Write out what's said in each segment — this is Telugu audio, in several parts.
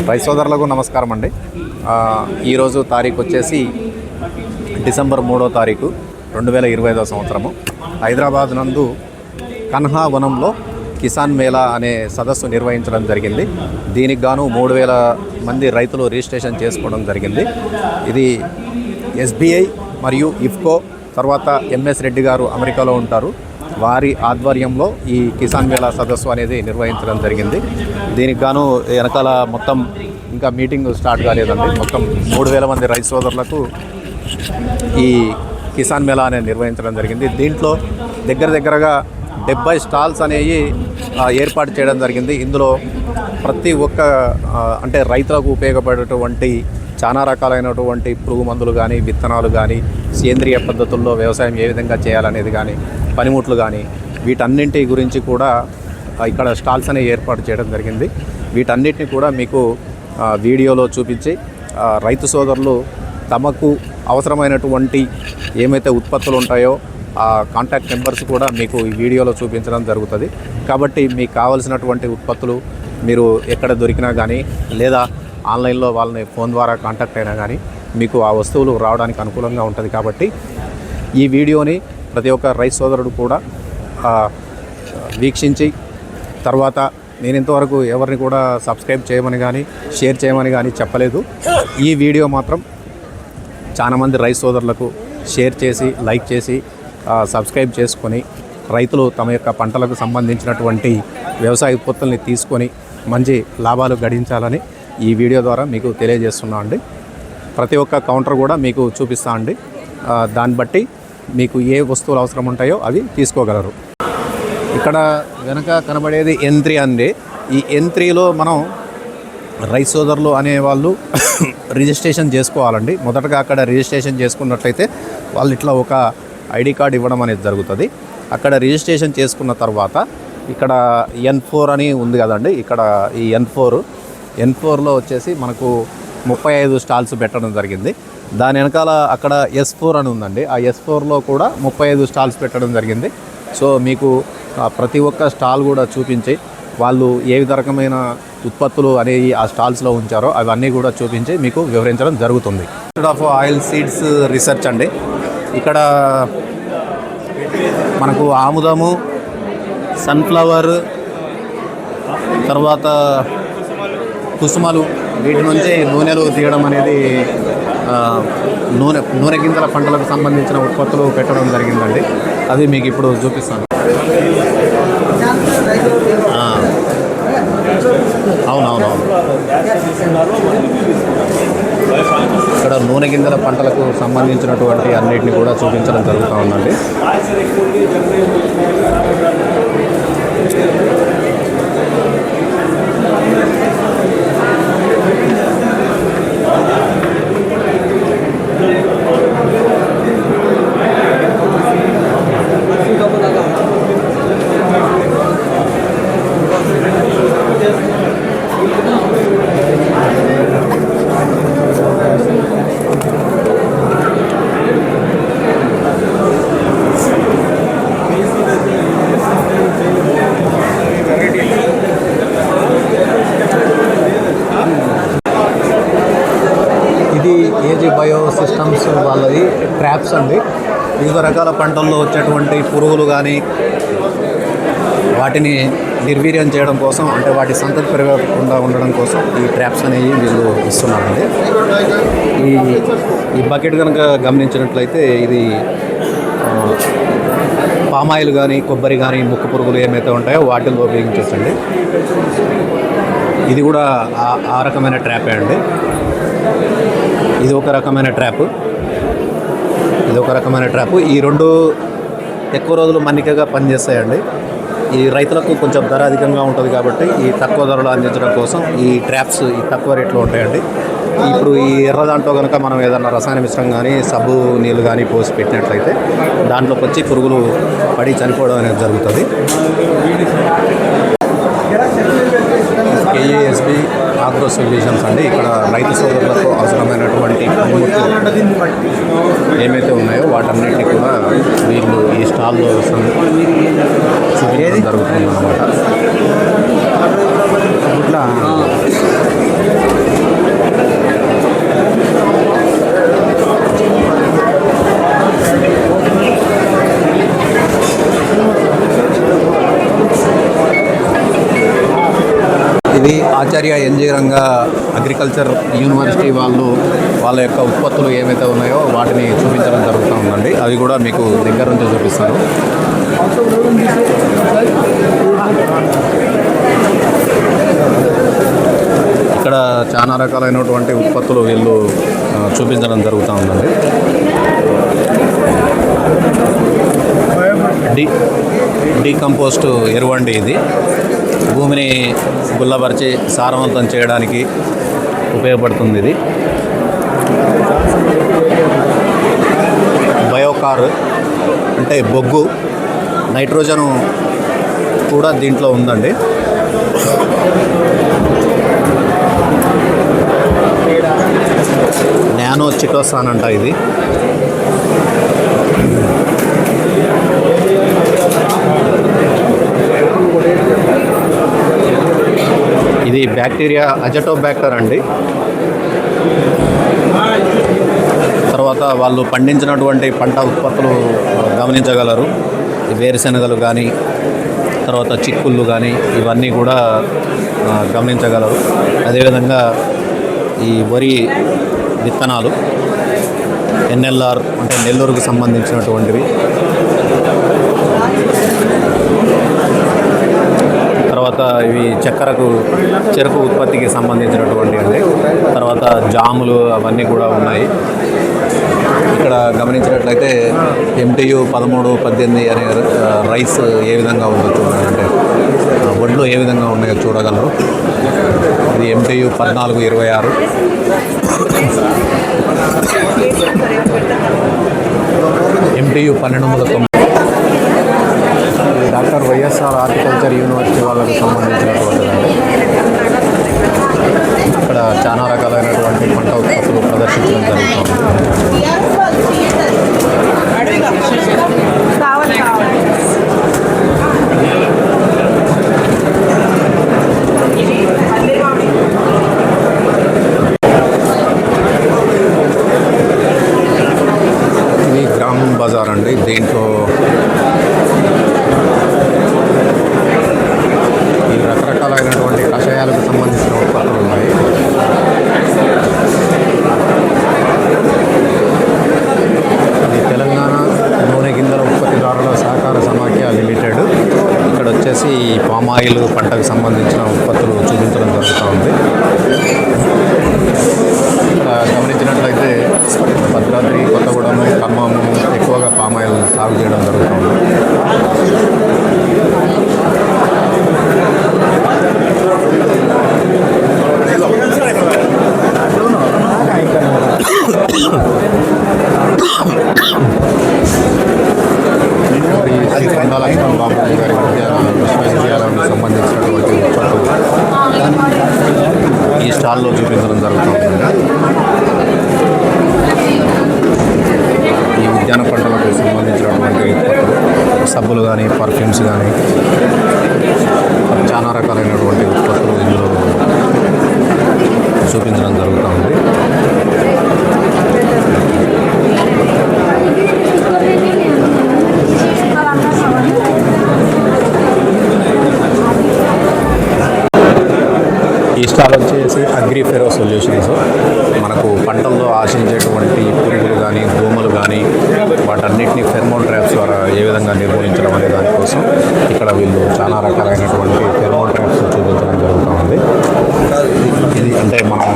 రైతు సోదరులకు నమస్కారం అండి. ఈరోజు తారీఖు వచ్చేసి డిసెంబర్ 3వ తారీఖు 2025 సంవత్సరము. హైదరాబాద్ నందు కన్హా వనంలో కిసాన్ మేళా అనే సదస్సు నిర్వహించడం జరిగింది. దీనికి గాను 3000 మంది రైతులు రిజిస్ట్రేషన్ చేసుకోవడం జరిగింది. ఇది SBI మరియు ఇఫ్కో తర్వాత MS రెడ్డి గారు అమెరికాలో ఉంటారు, వారి ఆధ్వర్యంలో ఈ కిసాన్ మేళా సదస్సు అనేది నిర్వహించడం జరిగింది. దీనికి గాను వెనకాల మొత్తం ఇంకా మీటింగ్ స్టార్ట్ కాలేదండి. మొత్తం 3000 మంది రైతు సోదరులకు ఈ కిసాన్ మేళా అనేది నిర్వహించడం జరిగింది. దీంట్లో దగ్గరగా 70 స్టాల్స్ అనేవి ఏర్పాటు చేయడం జరిగింది. ఇందులో ప్రతి ఒక్క అంటే రైతులకు ఉపయోగపడేటువంటి చాలా రకాలైనటువంటి పురుగు మందులు కానీ, విత్తనాలు కానీ, సేంద్రియ పద్ధతుల్లో వ్యవసాయం ఏ విధంగా చేయాలనేది కానీ, పనిముట్లు కానీ, వీటన్నింటి గురించి కూడా ఇక్కడ స్టాల్స్ అనేవి ఏర్పాటు చేయడం జరిగింది. వీటన్నిటిని కూడా మీకు వీడియోలో చూపించి రైతు సోదరులు తమకు అవసరమైనటువంటి ఏమైతే ఉత్పత్తులు ఉంటాయో ఆ కాంటాక్ట్ నెంబర్స్ కూడా మీకు ఈ వీడియోలో చూపించడం జరుగుతుంది. కాబట్టి మీకు కావలసినటువంటి ఉత్పత్తులు మీరు ఎక్కడ దొరికినా కానీ, లేదా ఆన్లైన్లో వాళ్ళని ఫోన్ ద్వారా కాంటాక్ట్ అయినా కానీ మీకు ఆ వస్తువులు రావడానికి అనుకూలంగా ఉంటుంది. కాబట్టి ఈ వీడియోని ప్రతి ఒక్క రైతు సోదరుడు కూడా వీక్షించి తర్వాత నేను ఇంతవరకు ఎవరిని కూడా సబ్స్క్రైబ్ చేయమని కానీ షేర్ చేయమని కానీ చెప్పలేదు. ఈ వీడియో మాత్రం చాలామంది రైతు సోదరులకు షేర్ చేసి లైక్ చేసి సబ్స్క్రైబ్ చేసుకొని రైతులు తమ యొక్క పంటలకు సంబంధించినటువంటి వ్యవసాయ ఉత్పత్తుల్ని తీసుకొని మంచి లాభాలు గడించాలని ఈ వీడియో ద్వారా మీకు తెలియజేస్తున్నా అండి. ప్రతి ఒక్క కౌంటర్ కూడా మీకు చూపిస్తా అండి. దాన్ని బట్టి మీకు ఏ వస్తువులు అవసరం ఉంటాయో అవి తీసుకోగలరు. ఇక్కడ వెనక కనబడేది N3 అండి. ఈ N3లో మనం రైతు సోదరులు అనేవాళ్ళు రిజిస్ట్రేషన్ చేసుకోవాలండి. మొదటగా అక్కడ రిజిస్ట్రేషన్ చేసుకున్నట్లయితే వాళ్ళు ఇట్లా ఒక ID కార్డు ఇవ్వడం అనేది జరుగుతుంది. అక్కడ రిజిస్ట్రేషన్ చేసుకున్న తర్వాత ఇక్కడ N4 అని ఉంది కదండి. ఇక్కడ ఈ N4లో వచ్చేసి మనకు 35 స్టాల్స్ పెట్టడం జరిగింది. దాని వెనకాల అక్కడ S4 అని ఉందండి. ఆ S4లో కూడా 35 స్టాల్స్ పెట్టడం జరిగింది. సో మీకు ప్రతి ఒక్క స్టాల్ కూడా చూపించి వాళ్ళు ఏ రకమైన ఉత్పత్తులు అనేవి ఆ స్టాల్స్లో ఉంచారో అవన్నీ కూడా చూపించి మీకు వివరించడం జరుగుతుంది. Institute of oil seeds research అండి. ఇక్కడ మనకు ఆముదము, సన్ఫ్లవర్, తర్వాత కుసుమలు, వీటి నుంచి నూనెలు తీయడం అనేది నూనె గింజల పంటలకు సంబంధించిన ఉత్పత్తులు పెట్టడం జరిగిందండి. అది మీకు ఇప్పుడు చూపిస్తాను. అవునవునవును, ఇక్కడ నూనె గింజల పంటలకు సంబంధించినటువంటి అన్నిటిని కూడా చూపించడం జరుగుతూ ఉందండి. AG బయో సిస్టమ్స్ వాళ్ళది ట్రాప్స్ అండి. వివిధ రకాల పంటల్లో వచ్చేటువంటి పురుగులు కానీ వాటిని నిర్వీర్యం చేయడం కోసం, అంటే వాటి సంతతి పెరగకుండా ఉండడం కోసం ఈ ట్రాప్స్ అనేవి వీళ్ళు ఇస్తున్నారండి. ఈ బకెట్ కనుక గమనించినట్లయితే ఇది పామాయిల్ కానీ, కొబ్బరి కానీ, ముక్కు పురుగులు ఏమైతే ఉంటాయో వాటిల్లో ఉపయోగించవచ్చండి. ఇది కూడా ఆ రకమైన ట్రాపే అండి. ఇది ఒక రకమైన ట్రాప్. ఈ రెండు ఎక్కువ రోజులు మన్నికగా పనిచేస్తాయండి. ఈ రైతులకు కొంచెం ధర అధికంగా ఉంటుంది కాబట్టి ఈ తక్కువ ధరలో అందించడం కోసం ఈ ట్రాప్స్ ఈ తక్కువ రేట్లో ఉంటాయండి. ఇప్పుడు ఈ ఎర్ర దాంట్లో కనుక మనం ఏదైనా రసాయన మిశ్రం కానీ, సబ్బు నీళ్ళు కానీ పోసి పెట్టినట్లయితే దాంట్లోకి వచ్చి పురుగులు పడి చనిపోవడం అనేది జరుగుతుంది. KASB ఆగ్రో సొల్యూషన్స్ అండి. ఇక్కడ రైతు సోదరులకు అవసరమైనటువంటి ఏమైతే ఉన్నాయో వాటన్నిటిని కూడా వీళ్ళు ఈ స్టాల్లో చూపించడం జరుగుతుంది అన్నమాట. ఇట్లా ఇది ఆచార్య ఎన్జీ రంగా అగ్రికల్చర్ యూనివర్సిటీ వాళ్ళు వాళ్ళ యొక్క ఉత్పత్తులు ఏవైతే ఉన్నాయో వాటిని చూపించడం జరుగుతూ ఉందండి. అవి కూడా మీకు దగ్గర నుంచి చూపిస్తాను. ఇక్కడ చాలా రకాలైనటువంటి ఉత్పత్తులు వీళ్ళు చూపించడం జరుగుతూ ఉందండి. డీకంపోస్ట్ ఎరువండి. ఇది భూమిని గుల్లపరిచి సారవంతం చేయడానికి ఉపయోగపడుతుంది. ఇది బయోకార్ అంటే బొగ్గు, నైట్రోజను కూడా దీంట్లో ఉందండి. నానో చిటోసాన్ అంట ఇది. ఇది బ్యాక్టీరియా అజటోబ్యాక్టర్ అండి. తర్వాత వాళ్ళు పండించినటువంటి పంట ఉత్పత్తులు గమనించగలరు. వేరుశనగలు కానీ, తర్వాత చిక్కుళ్ళు కానీ ఇవన్నీ కూడా గమనించగలరు. అదేవిధంగా ఈ వరి విత్తనాలు ఎన్ఎల్ఆర్ అంటే నెల్లూరుకు సంబంధించినటువంటివి. తర్వాత ఇవి చెరకు ఉత్పత్తికి సంబంధించినటువంటి అండి. తర్వాత జాములు అవన్నీ కూడా ఉన్నాయి. ఇక్కడ గమనించినట్లయితే MTU 13-18 అనే రైస్ ఏ విధంగా ఉందో చూడాలంటే వడ్లు ఏ విధంగా ఉన్నాయో చూడగలరు. ఇది MTU 14-26, MTU 1290. Doctor YSR horticulture university వాళ్ళకు సంబంధించినటువంటిదండి. ఇక్కడ చాలా రకాలైనటువంటి పంట ఉత్పత్తులు ప్రదర్శించడం జరుగుతుంది. ఇది గ్రామం బజార్ అండి. దీంట్లో ఈ రకరకాలైనటువంటి కషాయాలకు సంబంధించిన ఉత్పత్తులు ఉన్నాయి. ఇది తెలంగాణ నూనె గింజల ఉత్పత్తిదారుల సహకార సమాఖ్య లిమిటెడ్. ఇక్కడ వచ్చేసి పామాయిల్ పంటకు సంబంధించిన ఉత్పత్తులు చూపించడం జరుగుతూ ఉంది. గమనించినట్లయితే భద్రాద్రి, కొత్తగూడెం, ఖమ్మం ఎక్కువగా పామాయిల్ సాగు చేయడం జరుగుతుంది. శ్రీ కొండలక్ష్మణ్ బాబు గారి విశ్వవిద్యాలయానికి సంబంధించినటువంటి ఉత్పత్తులు ఈ స్టాల్లో చూపించడం జరుగుతుంది. ఈ ఉద్యాన పంటలకు సంబంధించినటువంటి ఉత్పత్తులు, సబ్బులు కానీ, పర్ఫ్యూమ్స్ కానీ చాలా రకాలైనటువంటి ఉత్పత్తులు ఇందులో చూపించడం జరుగుతుంది. ఈ స్టాల్ వచ్చేసి అగ్రిఫెరో సొల్యూషన్స్. మనకు పంటల్లో ఆశించేటువంటి పురుగులు కానీ, దోమలు కానీ వాటన్నిటిని ఫెర్మోన్ ట్రాప్స్ ద్వారా ఏ విధంగా నిర్వహించడం అనే దానికోసం ఇక్కడ వీళ్ళు చాలా రకాలైనటువంటి ఫెర్మోన్ ట్రాప్స్ చూపించడం జరుగుతూ ఉంది. ఇది అంటే మనం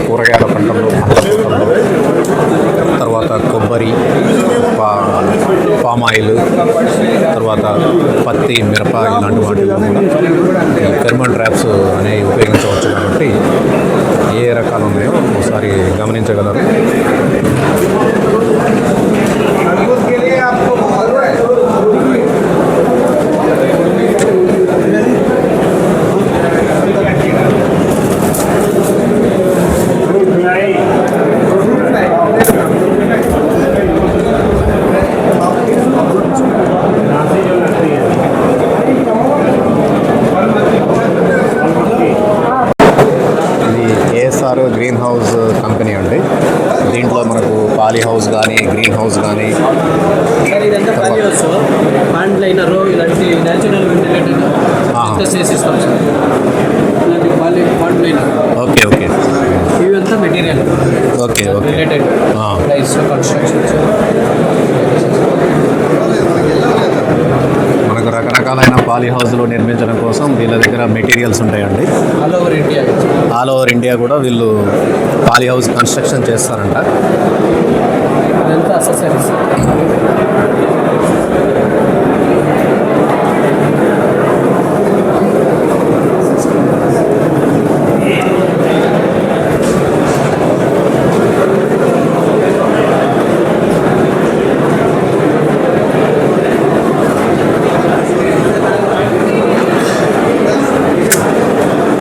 కూరగాయల పంటల్లో, తర్వాత కొబ్బరి, పామాయిల్, తర్వాత పత్తి, మిరప ఇలాంటి వాటిలో కూడా ఈ ఫెర్మోన్ ట్రాప్స్ అనేవి ఉపయోగించవచ్చు. కాబట్టి ఏ రకాలు ఉన్నాయో ఒకసారి గమనించగలరు. సిఎస్ఆర్ గ్రీన్ హౌస్ కంపెనీ అండి. దీంట్లో మనకు పాలీ హౌస్ కానీ గ్రీన్ హౌస్ కానీ సార్ ఇదంతా పాలీ హౌస్ పాండ్ లైనర్ ఇలాంటి న్యాచురల్ వెంటిలేటర్ చేసిస్తాం సార్. ఇలాంటి పాండ్ లైనర్. Okay okay. ఇవంతా material okay okay related price constructions. మనకు రకరకాలైన పాలీ హౌస్లు నిర్మించడం కోసం వీళ్ళ దగ్గర మెటీరియల్స్ ఉంటాయండి. All over India. All over India కూడా వీళ్ళు పాలీ హౌస్ కన్స్ట్రక్షన్ చేస్తారంట. ఇదంతా అసెసరీస్.